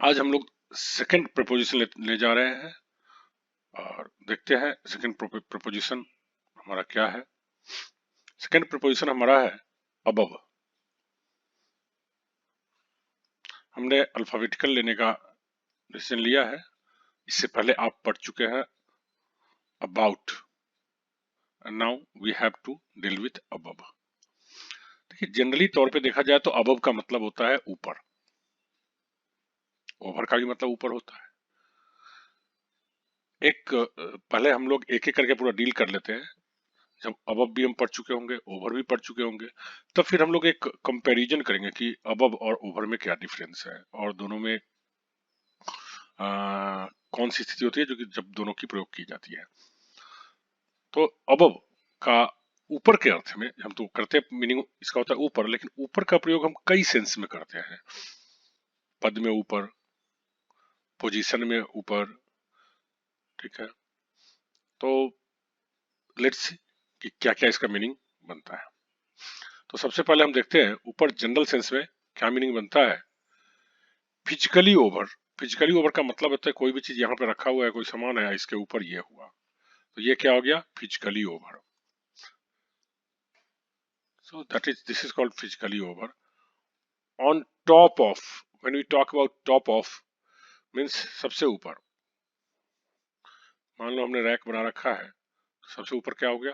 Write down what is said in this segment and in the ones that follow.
आज हम लोग सेकंड प्रपोजिशन ले जा रहे हैं और देखते हैं सेकंड प्रपोजिशन हमारा क्या है। सेकंड प्रपोजिशन हमारा है अबव। हमने अल्फाबेटिकल लेने का डिसीजन लिया है। इससे पहले आप पढ़ चुके हैं about, and now we have to deal with above. देखिए, जनरली तौर पे देखा जाए तो अबव का मतलब होता है ऊपर, ओवर का भी मतलब ऊपर होता है। पहले हम लोग एक एक करके पूरा डील कर लेते हैं। जब अबव भी हम पढ़ चुके होंगे, ओवर भी पढ़ चुके होंगे, तब फिर हम लोग एक कंपैरिजन करेंगे कि अबव और ओवर में क्या डिफरेंस है और दोनों में कौन सी स्थिति होती है जो कि जब दोनों की प्रयोग की जाती है। तो अबव का ऊपर के अर्थ में हम तो करते हैं, मीनिंग इसका होता है ऊपर, लेकिन ऊपर का प्रयोग हम कई सेंस में करते हैं। पद में ऊपर, पोजीशन में ऊपर, ठीक है। तो लेट्स सी कि क्या क्या इसका मीनिंग बनता है। तो सबसे पहले हम देखते हैं ऊपर जनरल सेंस में क्या मीनिंग बनता है। Physically over. फिजिकली ओवर का मतलब होता है कोई भी चीज यहाँ पे रखा हुआ है, कोई सामान है, इसके ऊपर ये हुआ, तो ये क्या हो गया, physically over. So that is, this is called physically over. On top of, when we talk about top of means सबसे ऊपर। मान लो हमने रैक बना रखा है, तो सबसे ऊपर क्या हो गया,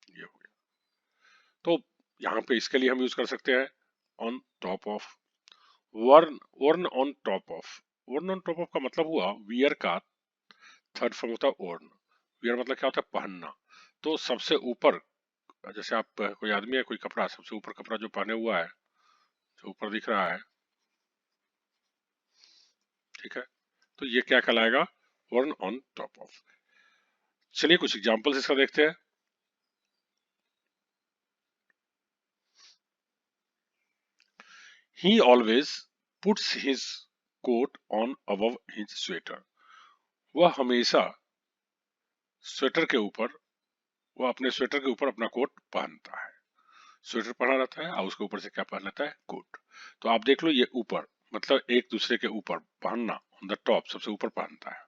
ये हो गया। तो यहाँ पे इसके लिए हम यूज कर सकते हैं on top of. Worn, worn on top of. Worn on top of का मतलब हुआ वियर का थर्ड फॉर्म होता है वर्न। वियर मतलब क्या होता है, पहनना। तो सबसे ऊपर, जैसे आप कोई आदमी है, कोई कपड़ा, सबसे ऊपर कपड़ा जो पहने हुआ है, जो ऊपर दिख रहा है, ठीक है, तो ये क्या कहलाएगा, वर्न ऑन टॉप ऑफ। चलिए कुछ एग्जांपल्स इसका देखते हैं। He always puts his coat on above his sweater. वह हमेशा स्वेटर के ऊपर, वह अपने स्वेटर के ऊपर अपना कोट पहनता है। स्वेटर पहना रहता है और उसके ऊपर से क्या पहन लेता है, कोट। तो आप देख लो, ये ऊपर मतलब एक दूसरे के ऊपर पहनना, ऑन द टॉप, सबसे ऊपर पहनता है।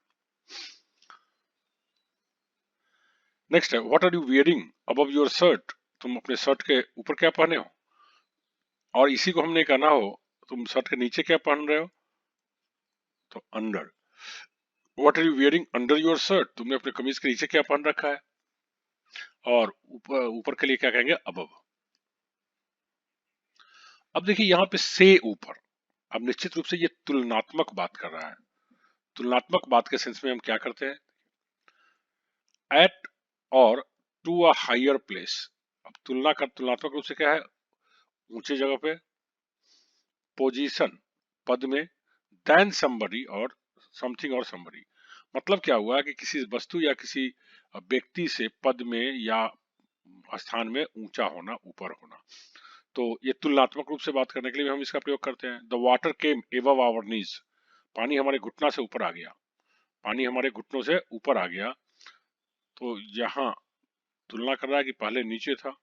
नेक्स्ट है, what are you wearing above your shirt. तुम अपने शर्ट के ऊपर क्या पहने हो। और इसी को हमने कहना हो, तुम शर्ट के नीचे क्या पहन रहे हो, तो under. What are you wearing under your shirt, तुमने अपने कमीज के नीचे क्या पहन रखा है। और ऊपर, ऊपर के लिए क्या कहेंगे, अबव। अब देखिए यहाँ पे से ऊपर, अब निश्चित रूप से ये तुलनात्मक बात कर रहा है। तुलनात्मक बात के सेंस में हम क्या करते हैं, एट और टू अ हायर प्लेस। अब तुलना का तुलनात्मक रूप से क्या है, ऊंचे जगह पे, पोजीशन पद में, देन समबडी और समथिंग और समबडी। मतलब क्या हुआ कि किसी वस्तु या किसी व्यक्ति से पद में या स्थान में ऊंचा होना, ऊपर होना। तो ये तुलनात्मक रूप से बात करने के लिए हम इसका प्रयोग करते हैं। The water came above our knees, पानी हमारे घुटना से ऊपर आ गया, पानी हमारे घुटनों से ऊपर आ गया। तो यहाँ तुलना कर रहा है कि पहले नीचे था।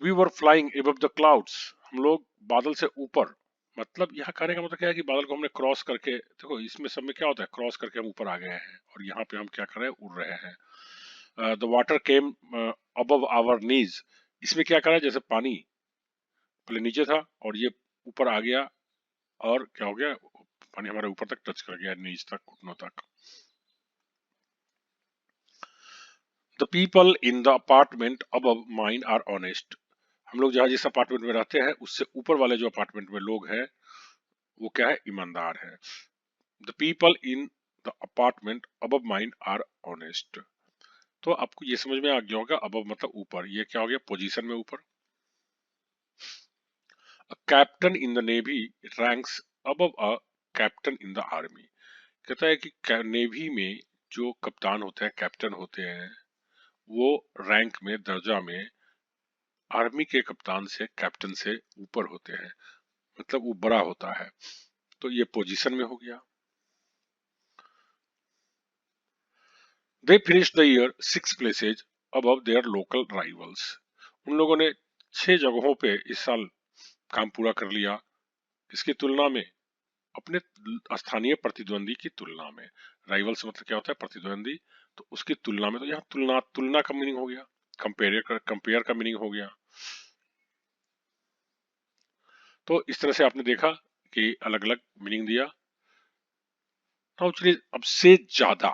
We were flying above the clouds, हम लोग बादल से ऊपर। मतलब यहाँ कहने का मतलब क्या है कि बादल को हमने क्रॉस करके, देखो इसमें सब में क्या होता है, क्रॉस करके हम ऊपर आ गए हैं, और यहाँ पे हम क्या कर रहे हैं, उड़ रहे हैं। The water came above our knees, इसमें क्या कर रहा है, जैसे पानी पहले नीचे था और ये ऊपर आ गया, और क्या हो गया, पानी हमारे ऊपर तक टच कर गया, नीच तक, घुटनों तक। The people in the apartment above mine are honest, हम लोग जहाँ जिस अपार्टमेंट में रहते हैं उससे ऊपर वाले जो अपार्टमेंट में लोग हैं वो क्या है, ईमानदार है। The people in the apartment above mine are honest. तो आपको ये समझ में आ गया होगा, अबव मतलब ऊपर, ये क्या हो गया, पोजीशन में ऊपर। A captain in the navy ranks above a captain in the army. कहता है कि नेवी में जो कप्तान होते हैं, कैप्टन होते हैं, वो रैंक में, दर्जा में आर्मी के कप्तान से, कैप्टन से ऊपर होते हैं, मतलब वो बड़ा होता है। तो ये पोजीशन में हो गया। They finish the year 6 places above their local rivals, उन लोगों ने 6 जगहों पे इस साल काम पूरा कर लिया किसकी तुलना में? अपने स्थानीय प्रतिद्वंदी की तुलना में। राइवल से मतलब क्या होता है? प्रतिद्वंदी। तो उसकी तुलना में, तो यहाँ तुलना, तुलना का मीनिंग हो गया, कंपेयर का मीनिंग हो गया। तो इस तरह से आपने देखा कि अलग अलग मीनिंग दिया। तो चलिए अब से ज्यादा,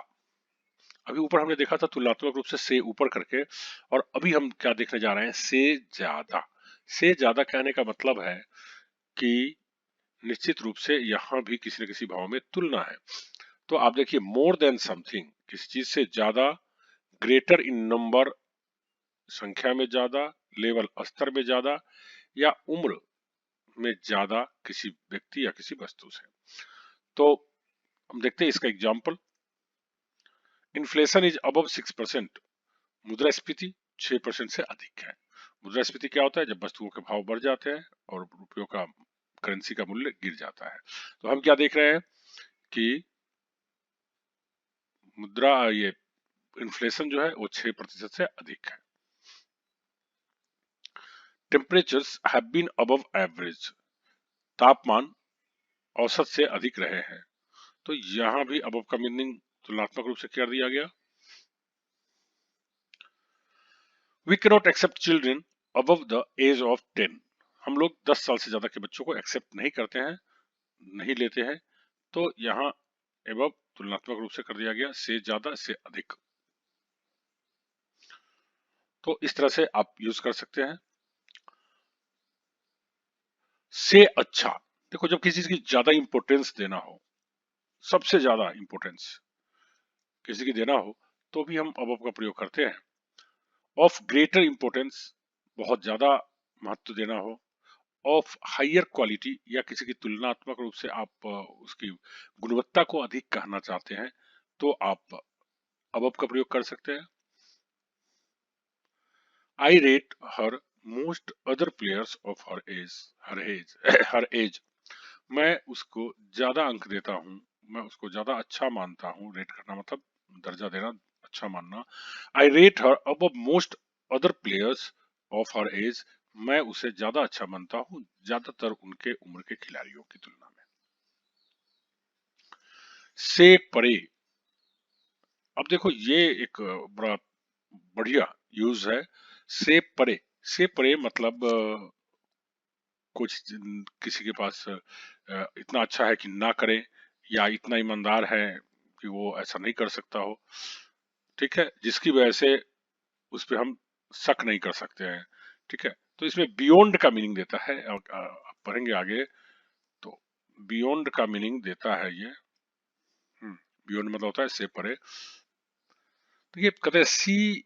अभी ऊपर हमने देखा था तुलनात्मक रूप से ऊपर करके, और अभी हम क्या देखने जा रहे हैं? से ज्यादा। से ज्यादा कहने का मतलब है कि निश्चित रूप से यहाँ भी किसी न किसी भाव में तुलना है। तो आप देखिए, मोर देन समथिंग, किसी चीज से ज्यादा, ग्रेटर इन नंबर, संख्या में ज्यादा, लेवल स्तर में ज्यादा, या उम्र में ज्यादा किसी व्यक्ति या किसी वस्तु से। तो हम देखते हैं इसका एग्जाम्पल। इन्फ्लेशन इज अबव 6%, मुद्रास्फीति 6% से अधिक है। मुद्रास्फीति क्या होता है? जब वस्तुओं के भाव बढ़ जाते हैं और रुपयों का, करेंसी का मूल्य गिर जाता है। तो हम क्या देख रहे हैं कि मुद्रा, ये इन्फ्लेशन जो है वो 6% से अधिक है। Temperatures have been above average, तापमान औसत से अधिक रहे हैं। तो यहाँ भी अबव का मीनिंग तुलनात्मक रूप से कर दिया गया। We cannot accept children above the age of 10, हम लोग 10 साल से ज्यादा के बच्चों को एक्सेप्ट नहीं करते हैं, नहीं लेते हैं। तो यहाँ एबव तुलनात्मक रूप से कर दिया गया से ज्यादा, से अधिक। तो इस तरह से आप यूज कर सकते हैं। से अच्छा, देखो जब किसी चीज की ज्यादा इंपोर्टेंस देना हो, सबसे ज्यादा इंपोर्टेंस किसी की देना हो, तो भी हम अबव का प्रयोग करते हैं। ऑफ ग्रेटर इंपोर्टेंस, बहुत ज्यादा महत्व देना हो। ऑफ हायर क्वालिटी, या किसी की तुलनात्मक रूप से आप उसकी गुणवत्ता को अधिक कहना चाहते हैं, तो आप अबव का प्रयोग कर सकते हैं। I rate her most other players of her age, her age, मैं उसको ज्यादा अंक देता हूँ, मैं उसको ज्यादा अच्छा मानता हूँ। रेट करना मतलब दर्जा देना, अच्छा मानना। I rate her above most other players of her age, मैं उसे ज्यादा अच्छा मानता हूँ ज्यादातर उनके उम्र के खिलाड़ियों की तुलना में। से परे, अब देखो ये एक बड़ा बढ़िया यूज है। से परे, से परे मतलब कुछ किसी के पास इतना अच्छा है कि ना करे, या इतना ईमानदार है कि वो ऐसा नहीं कर सकता हो, ठीक है, जिसकी वजह से उस पर हम शक नहीं कर सकते हैं। ठीक है, तो इसमें बियॉन्ड का मीनिंग देता है। आप पढ़ेंगे आगे तो बियॉन्ड का मीनिंग देता है ये। बियॉन्ड मतलब होता है से परे। तो ये कहते हैं she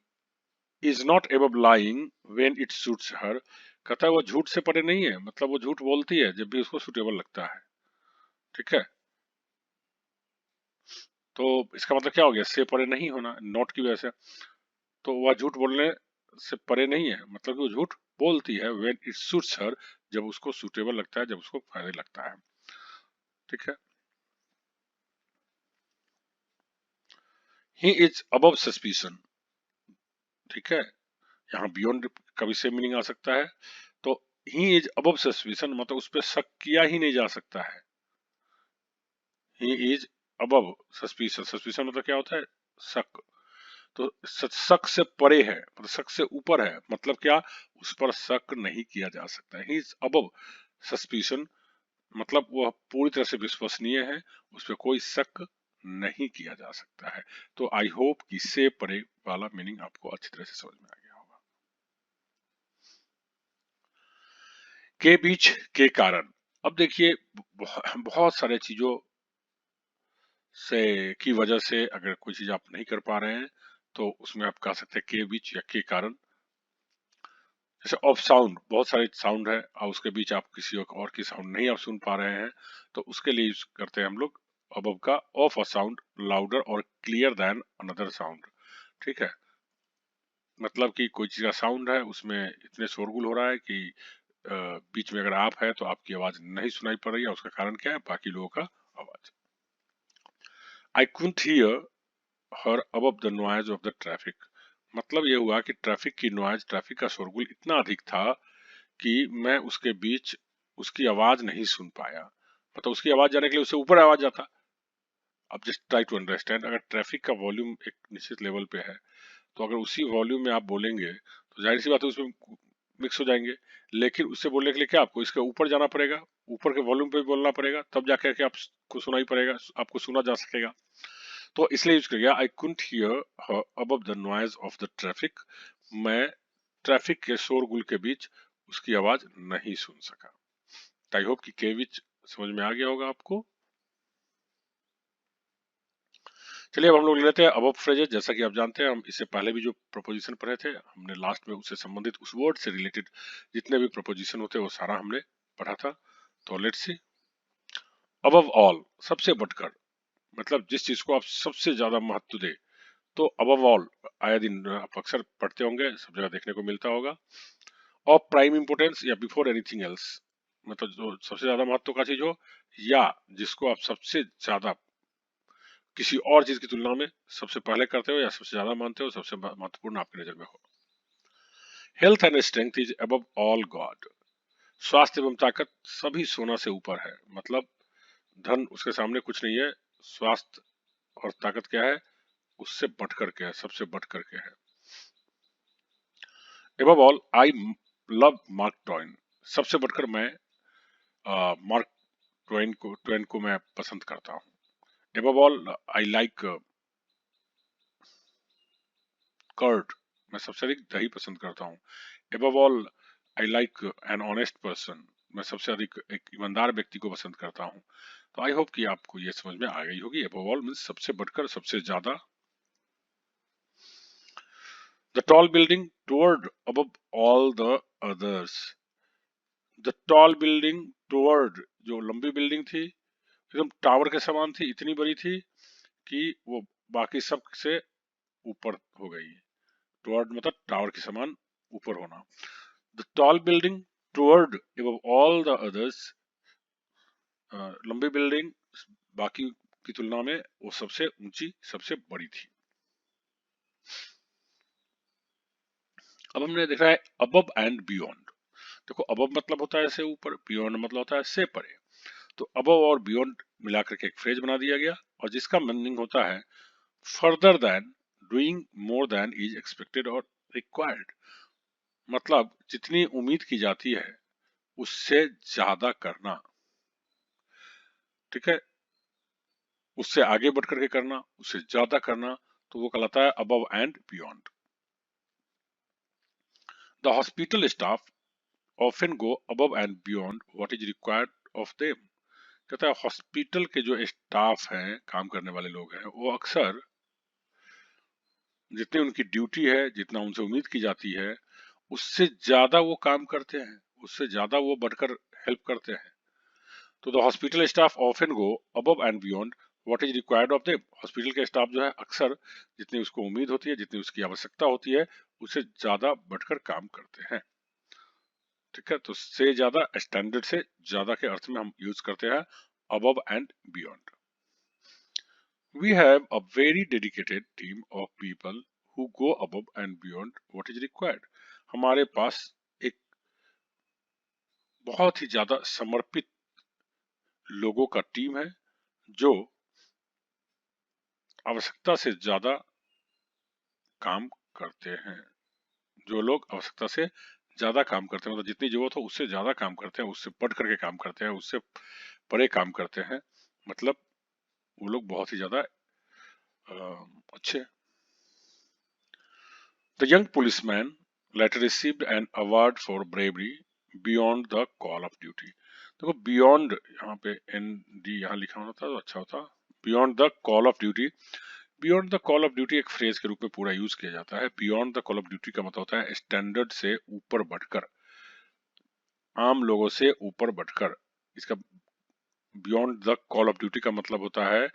is not above lying when it suits her, कहता है वो झूठ से परे नहीं है, मतलब वो झूठ बोलती है जब भी उसको सुटेबल लगता है। ठीक है, तो इसका मतलब क्या हो गया? से परे नहीं होना, नॉट की वजह से। तो वह झूठ बोलने से परे नहीं है, मतलब कि वो झूठ बोलती है व्हेन इट सूट्स हर, जब उसको सुटेबल लगता है, जब उसको फायदे लगता है। ठीक है, ही इज अबव सस्पिशन। ठीक है, यहाँ बियॉन्ड का भी सेम मीनिंग आ सकता है। तो ही इज अबव सस्पिशन मतलब उस पर शक किया ही नहीं जा सकता है। He is above suspicion, suspicion मतलब क्या होता है? शक। तो शक से परे है, मतलब शक से ऊपर है, मतलब क्या? उस पर शक नहीं किया जा सकता है। ही इज अबव सस्पिशन मतलब वह पूरी तरह से विश्वसनीय है, उस पर कोई शक नहीं किया जा सकता है। तो आई होप कि से परे वाला मीनिंग आपको अच्छी तरह से समझ में आ गया होगा। के बीच, के कारण, अब देखिए बहुत सारे चीजों से की वजह से अगर कोई चीज आप नहीं कर पा रहे हैं, तो उसमें आप कह सकते हैं के बीच या के कारण। जैसे ऑफ साउंड, बहुत सारे साउंड है और उसके बीच आप किसी और की साउंड नहीं आप सुन पा रहे हैं, तो उसके लिए यूज करते हैं हम लोग अबव का। ऑफ अ साउंड लाउडर और क्लियर देन अनदर साउंड। ठीक है, मतलब कि कोई चीज का साउंड है, उसमें इतने शोरगुल हो रहा है कि बीच में अगर आप है तो आपकी आवाज नहीं सुनाई पड़ रही है। उसका कारण क्या है? बाकी लोगों का आवाज। I couldn't hear her above the noise of the traffic, मतलब ये हुआ कि ट्रैफिक की नॉइज, ट्रैफिक का शोरगुल इतना अधिक था कि मैं उसके बीच उसकी आवाज नहीं सुन पाया, मतलब उसकी आवाज जाने के लिए उससे ऊपर आवाज जाता। अब जस्ट ट्राई टू अंडरस्टैंड, अगर ट्रैफिक का वॉल्यूम एक निश्चित लेवल पे है तो अगर उसी वॉल्यूम में आप बोलेंगे तो जाहिर सी बात है उसमें मिक्स हो जाएंगे। लेकिन उससे बोलने के लिए क्या आपको इसके ऊपर जाना पड़ेगा, ऊपर के वॉल्यूम पे भी बोलना पड़ेगा, तब जाकर के आपको सुनाई पड़ेगा, आपको सुना जा सकेगा। तो इसलिए यूज कर गया I couldn't hear her above the noise of the traffic. मैं ट्रैफिक के शोरगुल के बीच उसकी आवाज नहीं सुन सका। आई होप कि केविच समझ में आ गया होगा आपको। चलिए अब हम लोग ले लेते हैं अबव फ्रेजेस। जैसा कि आप जानते हैं हम इससे पहले भी जो प्रपोजिशन पढ़े थे हमने लास्ट में उससे संबंधित उस वर्ड से रिलेटेड जितने भी प्रपोजिशन होते हैं वो सारा हमने पढ़ा था। तो लेट्स सी। अबव ऑल, सबसे बढ़कर, मतलब जिस चीज को आप सबसे ज्यादा महत्व दे, तो अबव ऑल आए दिन आप अक्सर पढ़ते होंगे, सब जगह देखने को मिलता होगा। ऑफ प्राइम इंपोर्टेंस या बिफोर एनीथिंग एल्स, मतलब जो सबसे ज्यादा महत्व का चीज हो या जिसको आप सबसे ज्यादा किसी और चीज की तुलना में सबसे पहले करते हो या सबसे ज्यादा मानते हो, सबसे महत्वपूर्ण आपकी नजर में हो। Health and strength is above all God, स्वास्थ्य एवं ताकत सभी सोना से ऊपर है, मतलब धन उसके सामने कुछ नहीं है, स्वास्थ्य और ताकत क्या है, उससे बढ़ करके है, सबसे बढ़ करके है। Above all I love mark Twain, सबसे बढ़कर मैं मार्क ट्वेन को मैं पसंद करता हूँ। Above all I like curd, मैं सबसे अधिक दही पसंद करता हूँ। Above all I like an honest person, मैं सबसे अधिक एक ईमानदार व्यक्ति को पसंद करता हूँ। तो आई होप कि आपको ये समझ में आ गई होगी। एबव ऑल मीन्स सबसे बढ़कर, सबसे ज्यादा। The tall building toward above all the others, the tall building toward, जो लंबी बिल्डिंग थी एकदम टावर के समान थी, इतनी बड़ी थी कि वो बाकी सब से ऊपर हो गई। टुवर्ड मतलब टावर के समान ऊपर होना। The tall building toward above all the others, लंबी बिल्डिंग बाकी की तुलना में वो सबसे ऊंची, सबसे बड़ी थी। अब हमने देखा है अबव एंड बियॉन्ड। देखो अबव मतलब होता है से ऊपर, बियॉन्ड मतलब होता है से परे। तो अबव और बियॉन्ड मिलाकर के एक फ्रेज बना दिया गया और जिसका मीनिंग होता है further than, doing more than is expected और रिक्वायर्ड, मतलब जितनी उम्मीद की जाती है उससे ज्यादा करना, ठीक है, उससे आगे बढ़ करके करना, उससे ज्यादा करना, तो वो कहलाता है above and beyond. The hospital staff often go above and beyond what is required of them, कहता है हॉस्पिटल के जो स्टाफ हैं, काम करने वाले लोग हैं, वो अक्सर जितनी उनकी ड्यूटी है, जितना उनसे उम्मीद की जाती है, उससे ज्यादा वो काम करते हैं, उससे ज्यादा वो बढ़कर हेल्प करते हैं। तो the hospital staff often go above and beyond what is required of them, hospital के स्टाफ जो है अक्सर जितनी उसको उम्मीद होती है, जितनी उसकी आवश्यकता होती है, उससे ज्यादा बढ़कर काम करते हैं। ठीक है, तो से ज्यादा स्टैंडर्ड से ज्यादा के अर्थ में हम यूज करते हैं above and beyond. We have a very dedicated team of people who go above and beyond what is required. हमारे पास एक बहुत ही ज्यादा समर्पित लोगों का टीम है जो आवश्यकता से ज्यादा काम करते हैं। जो लोग आवश्यकता से ज्यादा काम करते हैं, मतलब जितनी जरूरत हो उससे ज्यादा काम करते हैं, उससे बढ़ करके काम करते हैं, उससे परे काम करते हैं, मतलब वो लोग बहुत ही ज्यादा अच्छे। The young policeman later received an award for bravery beyond the call of duty. देखो beyond यहाँ पे ND यहाँ लिखा होता तो अच्छा होता, beyond the call of duty। beyond the call of duty एक फ्रेज के रूप में पूरा यूज किया जाता है। beyond the call of duty का मतलब होता है स्टैंडर्ड से ऊपर बढ़कर, आम लोगों से ऊपर बढ़कर। इसका beyond the call of duty का मतलब होता है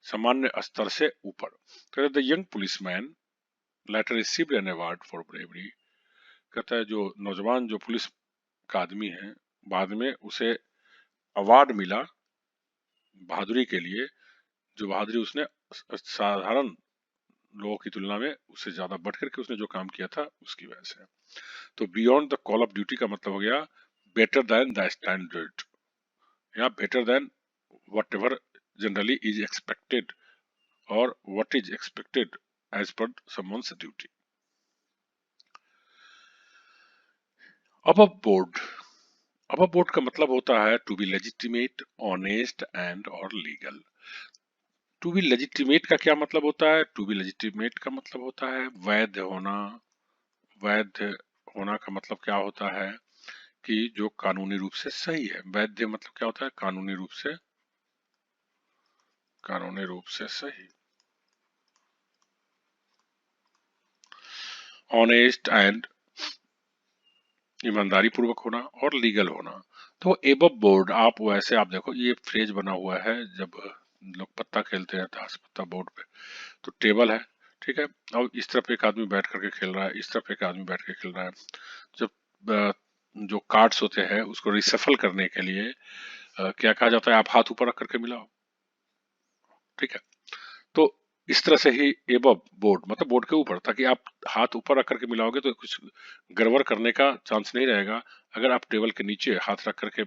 सामान्य स्तर से ऊपर। तो the young policeman later received an award for bravery, कहता है जो नौजवान जो पुलिस का आदमी है, बाद में उसे अवार्ड मिला बहादुरी के लिए, जो बहादुरी उसने साधारण लोगों की तुलना में उससे ज्यादा बढ़ करके उसने जो काम किया था उसकी वजह से। तो beyond the call of duty का मतलब हो गया बेटर देन द स्टैंडर्ड या better than what ever generally is expected और what is expected as per someone's duty. Above board. Above board का मतलब होता है to be legitimate, honest and or legal. To be legitimate का क्या मतलब होता है? To be legitimate का मतलब होता है वैध होना। वैध होना का मतलब क्या होता है कि जो कानूनी रूप से सही है। वैध मतलब क्या होता है? कानूनी रूप से सही। ऑनेस्ट एंड ईमानदारी पूर्वक होना और लीगल होना। तो एबव बोर्ड आप देखो ये फ्रेज बना हुआ है जब लोग पत्ता खेलते हैं ताश पत्ता बोर्ड पे, तो टेबल है, ठीक है, और इस तरफ एक आदमी बैठ करके खेल रहा है, इस तरफ एक आदमी बैठ के खेल रहा है। जब जो कार्ड्स होते हैं उसको रिसफल करने के लिए क्या कहा जाता है? आप हाथ ऊपर रख करके मिलाओ, ठीक है। तो इस तरह से ही एबव बोर्ड मतलब बोर्ड के ऊपर, ताकि आप हाथ ऊपर रख करके मिलाओगे तो कुछ गड़बड़ करने का चांस नहीं रहेगा। अगर आप टेबल के नीचे हाथ रख करके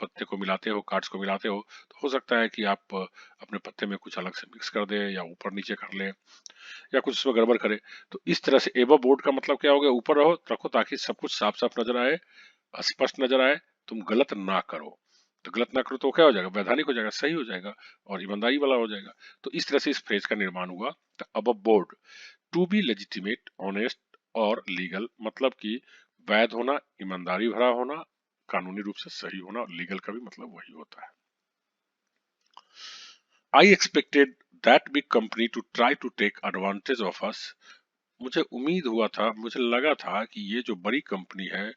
पत्ते को मिलाते हो, कार्ड्स को मिलाते हो, तो हो सकता है कि आप अपने पत्ते में कुछ अलग से मिक्स कर दे या ऊपर नीचे कर ले या कुछ उसमें गड़बड़ करे। तो इस तरह से एबव बोर्ड का मतलब क्या हो गया? ऊपर रहो रखो ताकि सब कुछ साफ साफ नजर आए, स्पष्ट नजर आए, तुम गलत ना करो। तो गलत ना करो तो क्या हो जाएगा? वैधानिक हो जाएगा, सही हो जाएगा और ईमानदारी वाला हो जाएगा। तो इस तरह से इस फ्रेज का निर्माण हुआ। The above board to be legitimate, honest और लीगल मतलब कि वैध होना, ईमानदारी भरा होना, कानूनी रूप से सही होना, और लीगल का भी मतलब वही होता है। I expected that big company to try to take advantage of us. मुझे उम्मीद हुआ था, मुझे लगा था कि ये जो बड़ी कंपनी है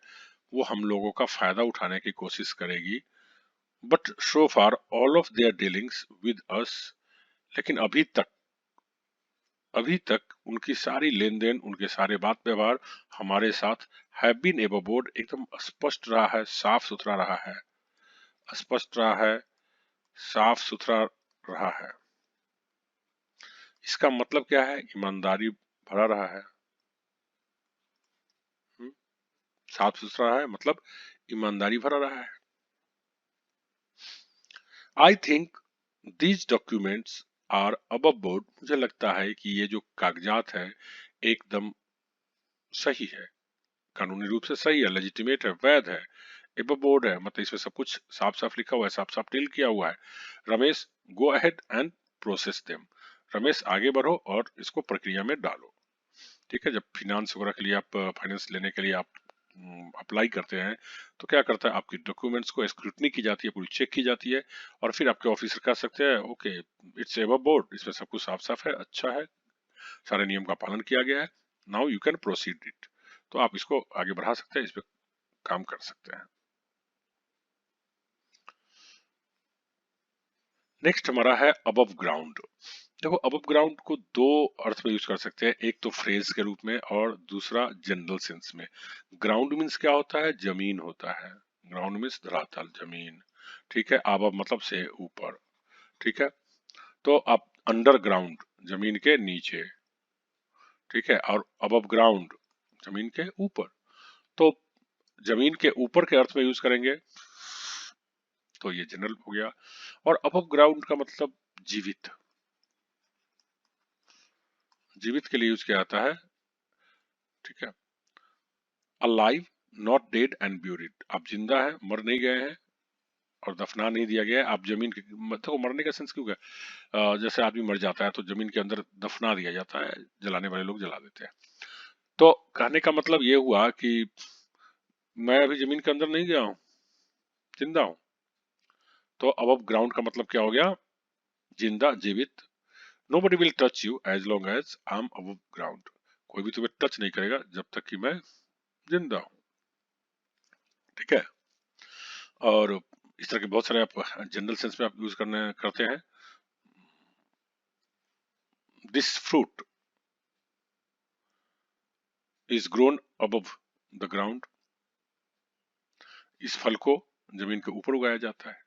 वो हम लोगों का फायदा उठाने की कोशिश करेगी। But so far all of their dealings with us, लेकिन अभी तक उनकी सारी लेन देन, उनके सारे बात व्यवहार हमारे साथ हैव बीन एबव बोर्ड, एकदम स्पष्ट रहा है, साफ सुथरा रहा है, स्पष्ट रहा है, साफ सुथरा रहा है। इसका मतलब क्या है? ईमानदारी भरा रहा है। हम्म, साफ सुथरा है मतलब ईमानदारी भरा रहा है। I think these documents are above board. मुझे लगता है कि ये जो कागजात है एकदम सही है, कानूनी रूप से सही है, लेजिटिमेट है, वैध है, एबव बोर्ड है, मतलब इसमें सब कुछ साफ साफ लिखा हुआ है, साफ साफ डील किया हुआ है। Ramesh, go ahead and process them. Ramesh आगे बढ़ो और इसको प्रक्रिया में डालो, ठीक है। जब फिनांस वगैरह के लिए आप फाइनेंस लेने के लिए आप अप्लाई करते हैं तो क्या करता है? आपकी डॉक्यूमेंट्स को स्क्रूटनी की जाती है, पूरी चेक की जाती है, और फिर आपके ऑफिसर कह सकते हैं ओके इट्स एबव बोर्ड, इसमें सब कुछ साफ साफ है, अच्छा है, सारे नियम का पालन किया गया है, now you can proceed it. तो आप इसको आगे बढ़ा सकते हैं, इस पे काम कर सकते हैं। नेक्स्ट हमारा है अबव ग्राउंड। देखो अबव ग्राउंड को दो अर्थ में यूज कर सकते हैं, एक तो फ्रेज के रूप में और दूसरा जनरल सेंस में। ग्राउंड मीन्स क्या होता है? जमीन होता है। ग्राउंड मीन्स धरातल, जमीन, ठीक है। अबव मतलब से ऊपर, ठीक है। तो आप अंडरग्राउंड जमीन के नीचे, ठीक है, और अबव ग्राउंड जमीन के ऊपर। तो जमीन के ऊपर के अर्थ में यूज करेंगे तो ये जनरल हो गया। और अबव ग्राउंड का मतलब जीवित, जीवित के लिए यूज किया जाता है, ठीक है। Alive, not dead and buried, आप जिंदा हैं, मर नहीं गए हैं और दफना नहीं दिया गया है। आप जमीन के तो मरने का सेंस क्यों गया? जैसे आदमी मर जाता है तो जमीन के अंदर दफना दिया जाता है, जलाने वाले लोग जला देते हैं। तो कहने का मतलब ये हुआ कि मैं अभी जमीन के अंदर नहीं गया हूँ, जिंदा हूँ। तो अब ग्राउंड का मतलब क्या हो गया? जिंदा, जीवित। Nobody will touch you as long as I am above ground, कोई भी तुम्हें टच नहीं करेगा जब तक कि मैं जिंदा हूँ, ठीक है। और इस तरह के बहुत सारे आप जनरल सेंस में आप यूज करते हैं। This fruit is grown above the ground, इस फल को जमीन के ऊपर उगाया जाता है।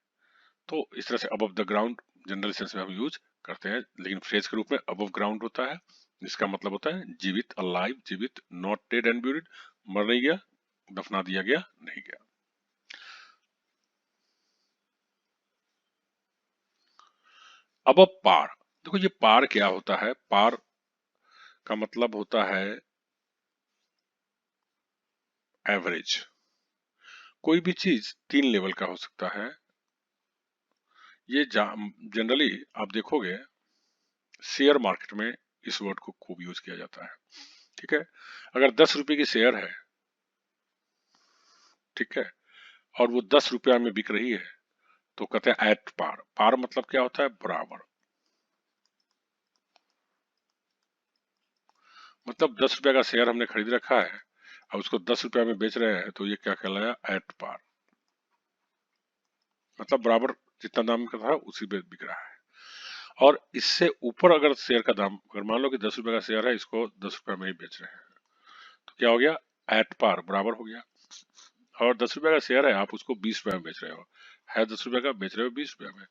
तो इस तरह से above the ground general sense में हम यूज करते हैं, लेकिन फ्रेज के रूप में अबव ग्राउंड होता है, जिसका मतलब होता है जीवित, अलाइव, जीवित, नॉट डेड एंड ब्यूरिड, मर नहीं गया, दफना दिया गया नहीं गया। अब पार, देखो ये पार क्या होता है, पार का मतलब होता है एवरेज। कोई भी चीज 3 लेवल का हो सकता है। ये जनरली आप देखोगे शेयर मार्केट में इस वर्ड को खूब यूज किया जाता है। ठीक है, अगर 10 रुपए की शेयर है, ठीक है, और वो 10 रुपया में बिक रही है, तो कहते हैं एट पार। पार मतलब क्या होता है, बराबर। मतलब 10 रुपया का शेयर हमने खरीद रखा है और उसको 10 रुपया में बेच रहे हैं, तो ये क्या कहलाया, एट पार। मतलब बराबर जितना दाम का था उसी पे बिक रहा है। और इससे ऊपर अगर शेयर का दाम, अगर मान लो कि 10 रुपए का शेयर है, इसको 10 रुपया में ही बेच रहे हैं, तो क्या हो गया, एट पार, बराबर हो गया। और 10 रुपए का शेयर है, आप उसको 20 रुपए में बेच रहे हो, है 10 रुपए का, बेच रहे हो 20 रुपए में,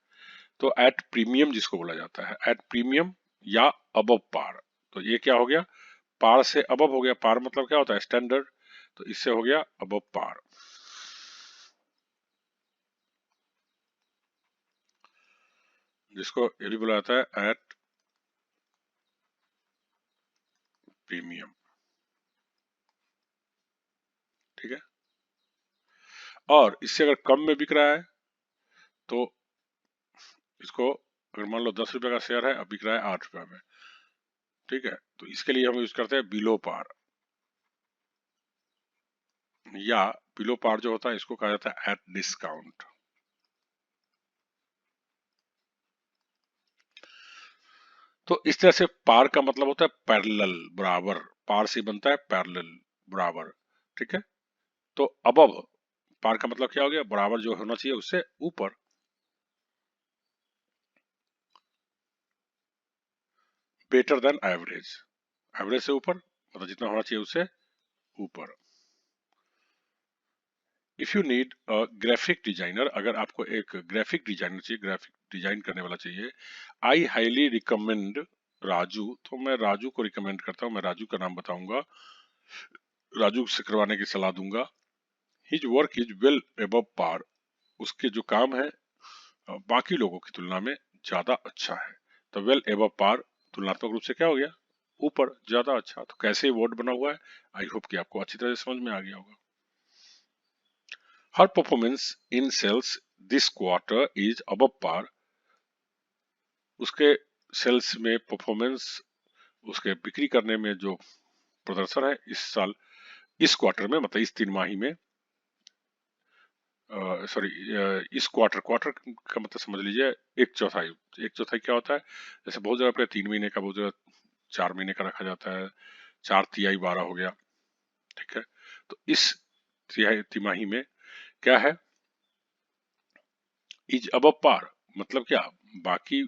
तो एट प्रीमियम जिसको बोला जाता है, एट प्रीमियम या अबव पार। तो ये क्या हो गया, पार से अबव हो गया। पार मतलब क्या होता है, स्टैंडर्ड, तो इससे हो गया अबव पार। जिसको ये भी बोला जाता है एट प्रीमियम। ठीक है, और इससे अगर कम में बिक रहा है, तो इसको, अगर मान लो 10 रुपए का शेयर है, अब बिक रहा है 8 रुपए में, ठीक है, तो इसके लिए हम यूज करते हैं बिलो पार। या बिलो पार जो होता है, इसको कहा जाता है एट डिस्काउंट। तो इस तरह से पार का मतलब होता है पैरेलल, बराबर। पार से बनता है पैरेलल, बराबर। ठीक है, तो अबव पार का मतलब क्या हो गया, बराबर जो होना चाहिए उससे ऊपर। बेटर देन एवरेज, एवरेज से ऊपर मतलब जितना होना चाहिए उससे ऊपर। If you need a graphic designer, अगर आपको एक ग्राफिक डिजाइनर चाहिए, ग्राफिक डिजाइन करने वाला चाहिए, आई हाईली रिकमेंड राजू, तो मैं राजू को रिकमेंड करता हूँ, मैं राजू का नाम बताऊंगा, राजू से करवाने की सलाह दूंगा। His work is well above par, उसके जो काम है बाकी लोगों की तुलना में ज्यादा अच्छा है। तो वेल एबव पार तुलनात्मक रूप से क्या हो गया, ऊपर, ज्यादा अच्छा। तो कैसे वर्ड बना हुआ है, आई होप कि आपको अच्छी तरह से समझ में आ गया होगा। Her performance in sales this quarter is above par, उसके सेल्स में परफॉर्मेंस, उसके बिक्री करने में जो प्रदर्शन है इस साल, इस क्वार्टर में, मतलब इस 3 माही में, सॉरी, इस क्वार्टर, क्वार्टर का मतलब समझ लीजिए एक चौथाई। एक चौथाई क्या होता है, जैसे बहुत जगह पे 3 महीने का, बहुत जगह 4 महीने का रखा जाता है, 4 तिहाई 12 हो गया। ठीक है, तो इस तिमाही में क्या है, इज अबव पार मतलब क्या, बाकी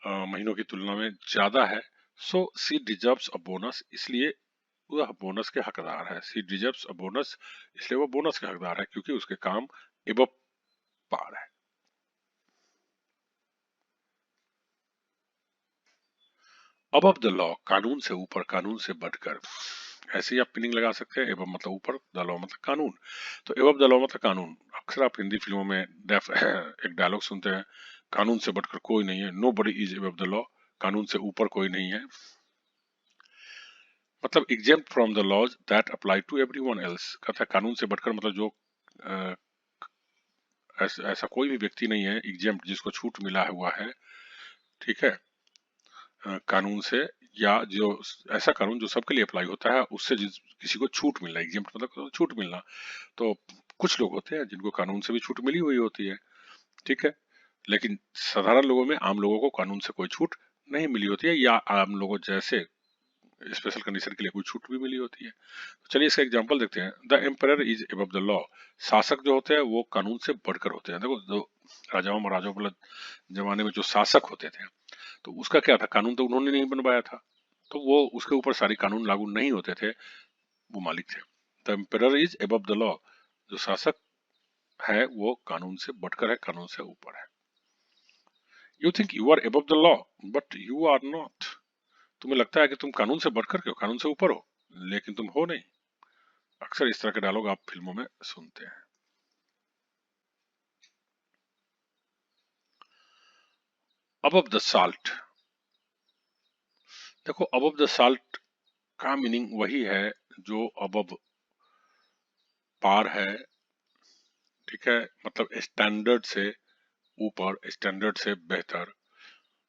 महीनों की तुलना में ज्यादा है। सो सी डिजर्व्स अ बोनस, इसलिए वह बोनस के हकदार है। सी डिजर्व्स अ बोनस, इसलिए वो बोनस के हकदार है, क्योंकि उसके काम एबव पार है। अबव द लॉ, कानून से ऊपर, कानून से बढ़कर, ऐसे ही आप मीनिंग लगा सकते हैं। एबव मतलब ऊपर, द लॉ मतलब कानून, तो एबव द लॉ मतलब कानून। अक्सर आप हिंदी फिल्मों में एक डायलॉग सुनते हैं, कानून से बढ़कर कोई नहीं है, nobody is above the law, कानून से ऊपर कोई नहीं है। मतलब exempt from the laws that apply to everyone else, कहता है कानून से बढ़कर मतलब जो अ, ऐसा कोई भी व्यक्ति नहीं है एग्जेम्प्ट, जिसको छूट मिला हुआ है, ठीक है, कानून से, या जो ऐसा कानून जो सबके लिए अप्लाई होता है, उससे जिस किसी को छूट मिलना, एग्जेम्प्ट मतलब छूट मिलना। तो कुछ लोग होते हैं जिनको कानून से भी छूट मिली हुई होती है, ठीक है, लेकिन साधारण लोगों में, आम लोगों को कानून से कोई छूट नहीं मिली होती है, या आम लोगों जैसे स्पेशल कंडीशन के लिए कोई छूट भी मिली होती है। तो चलिए इसका एग्जांपल देखते हैं। The emperor is above the law, शासक जो होते हैं वो कानून से बढ़कर होते हैं। देखो, जो राजाओं महाराजाओं वाला जमाने में जो शासक होते थे, तो उसका क्या था, कानून तो उन्होंने नहीं बनवाया था, तो वो उसके ऊपर सारे कानून लागू नहीं होते थे, वो मालिक थे। The emperor is above the law, जो शासक है वो कानून से बढ़कर है, कानून से ऊपर है। You think you are above the law but you are not, तुम्हें लगता है कि तुम कानून से बढ़कर के हो, कानून से ऊपर हो, लेकिन तुम हो नहीं। अक्सर इस तरह के डायलॉग आप फिल्मों में सुनते हैं। अबव द साल्ट, देखो अबव द साल्ट का मीनिंग वही है जो अबव पार है, ठीक है, मतलब स्टैंडर्ड से ऊपर, स्टैंडर्ड से बेहतर,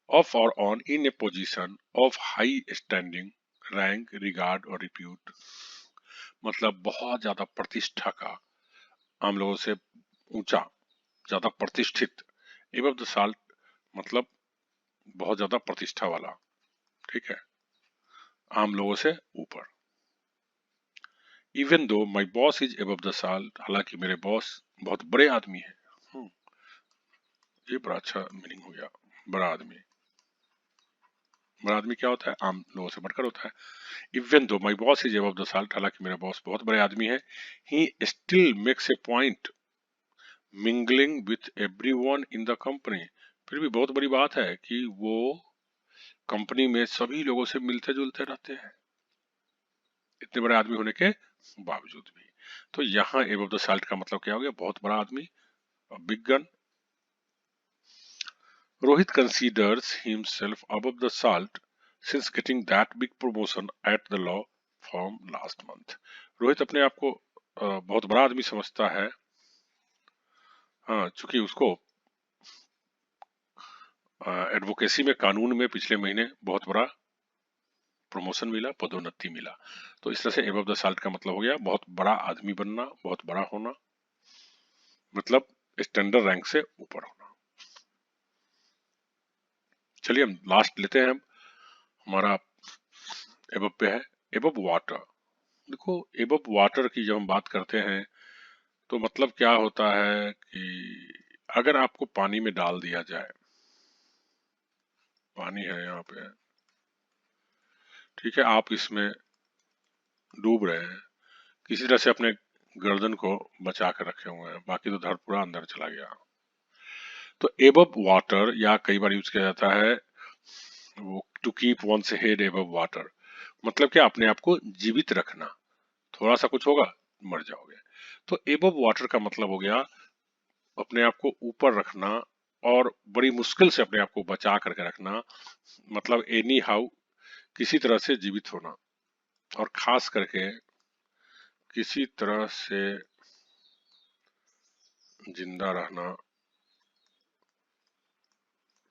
ऑफ और on in A position of high standing, rank, regard और रिप्यूट, मतलब बहुत ज्यादा प्रतिष्ठा का, आम लोगों से ऊंचा, ज्यादा प्रतिष्ठित। एबव द साल्ट मतलब बहुत ज्यादा प्रतिष्ठा वाला, ठीक है, आम लोगों से ऊपर। Even though my boss is above the salt, हालांकि मेरे बॉस बहुत बड़े आदमी है। ये बड़ा अच्छा मीनिंग हो गया, बड़ा आदमी। बड़ा आदमी क्या होता है? आम लोगों से बढ़कर होता है। Even though my boss is above the salt, हालांकि मेरा बॉस बहुत बड़े आदमी है, he still makes a point mingling with everyone in the company, फिर भी बहुत बड़ी बात है कि वो कंपनी में सभी लोगों से मिलते जुलते रहते हैं, इतने बड़े आदमी होने के बावजूद भी। तो यहाँ एबव द साल्ट का मतलब क्या हो गया? बहुत बड़ा आदमी, big gun. Rohit considers himself above the salt since getting that big promotion at the law firm last month. Rohit अपने आप को बहुत बड़ा आदमी समझता है, हाँ, चूंकि उसको एडवोकेसी में, कानून में पिछले महीने बहुत बड़ा प्रमोशन मिला, पदोन्नति मिला। तो इस तरह से एबव द साल्ट का मतलब हो गया बहुत बड़ा आदमी बनना, बहुत बड़ा होना, मतलब स्टैंडर्ड रैंक से ऊपर होना। चलिए हम लास्ट लेते हैं, हमारा एबव पे है एबव वाटर। देखो एबव वाटर की जब हम बात करते हैं तो मतलब क्या होता है कि अगर आपको पानी में डाल दिया जाए, पानी है यहाँ पे, ठीक है, आप इसमें डूब रहे हैं, किसी तरह से अपने गर्दन को बचा कर रखे हुए हैं, बाकी तो धड़ पूरा अंदर चला गया। तो एबव वाटर, या कई बार यूज किया जाता है वो to keep one's head above water, मतलब क्या? अपने आप को जीवित रखना, थोड़ा सा कुछ होगा मर जाओगे। तो एबव वाटर का मतलब हो गया अपने आप को ऊपर रखना और बड़ी मुश्किल से अपने आप को बचा करके रखना, मतलब एनी हाउ, किसी तरह से जीवित होना, और खास करके किसी तरह से जिंदा रहना,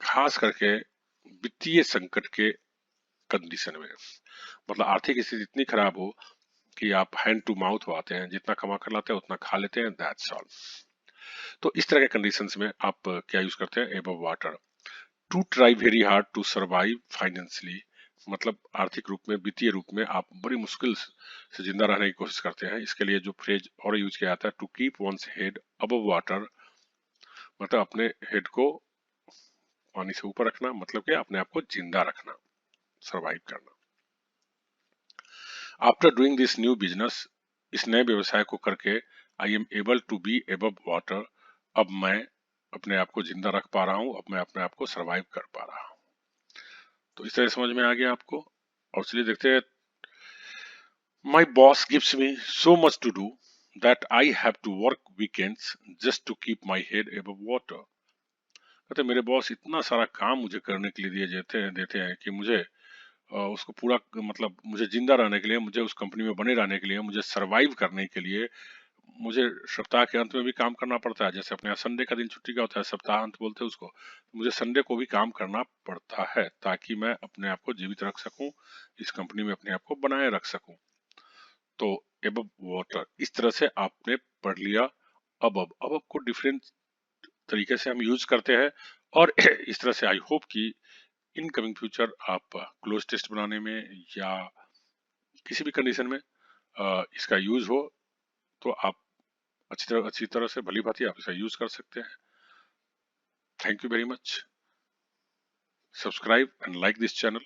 खास करके वित्तीय संकट के कंडीशन में, मतलब आर्थिक स्थिति इतनी खराब हो कि आप हैंड टू माउथ हो आते हैं, जितना कमा कर लाते हैं उतना खा लेते हैं, दैट्स ऑल। तो इस तरह के कंडीशंस में आप क्या यूज करते हैं? Above water. To try very hard to survive financially, मतलब आर्थिक रूप में, वित्तीय रूप में आप बड़ी मुश्किल से जिंदा रहने की कोशिश करते हैं। इसके लिए जो फ्रेज और यूज किया जाता है, to keep one's head above water, मतलब अपने हेड को पानी से ऊपर रखना, मतलब क्या? अपने आप को जिंदा रखना, सर्वाइव करना। After doing this new business, इस नए व्यवसाय को करके, I am able to be above water, अब मैं अपने आप को जिंदा रख पा रहा हूँ, अब मैं अपने आप को सर्वाइव कर पा रहा हूँ। तो इस तरह समझ में आ गया आपको। और चलिए देखते हैं। My boss gives me so much to do that I have to work weekends just to keep my head above water, कहते मेरे बॉस इतना सारा काम मुझे करने के लिए दिए देते हैं कि मुझे उसको पूरा, मतलब मुझे जिंदा रहने के लिए, मुझे उस कंपनी में बने रहने के लिए, मुझे सरवाइव करने के लिए, मुझे सप्ताह के अंत में भी काम करना पड़ता है। जैसे अपने यहाँ संडे का दिन छुट्टी का होता है, सप्ताह अंत बोलते हैं उसको, मुझे संडे को भी काम करना पड़ता है ताकि मैं अपने आप को जीवित रख सकूं, इस कंपनी में अपने आप को बनाए रख सकूं। तो एबव वाटर, इस तरह से आपने पढ़ लिया अबव। अबव को डिफरेंट तरीके से हम यूज करते हैं, और इस तरह से आई होप कि इनकमिंग फ्यूचर आप क्लोज टेस्ट बनाने में या किसी भी कंडीशन में इसका यूज हो तो आप अच्छी तरह से भली भांति आप इसका यूज कर सकते हैं। Thank you very much. Subscribe and like this channel.